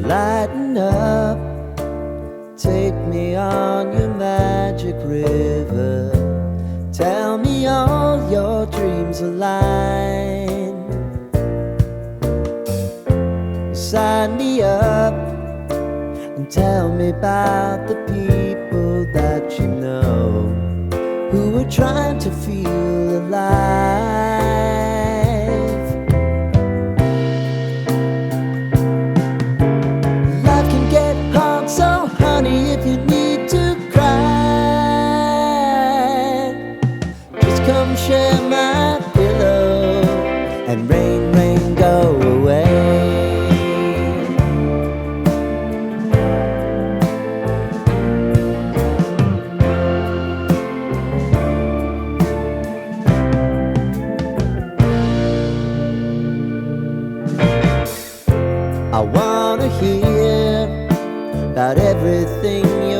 Lighten up, take me on your magic river. Tell me all your dreams align. Sign me up and tell me about the people that you know who are trying to feel alive. Life can get hard, so honey, if you need to cry, just come share my pillow and rain, rain, go away. I wanna hear about everything you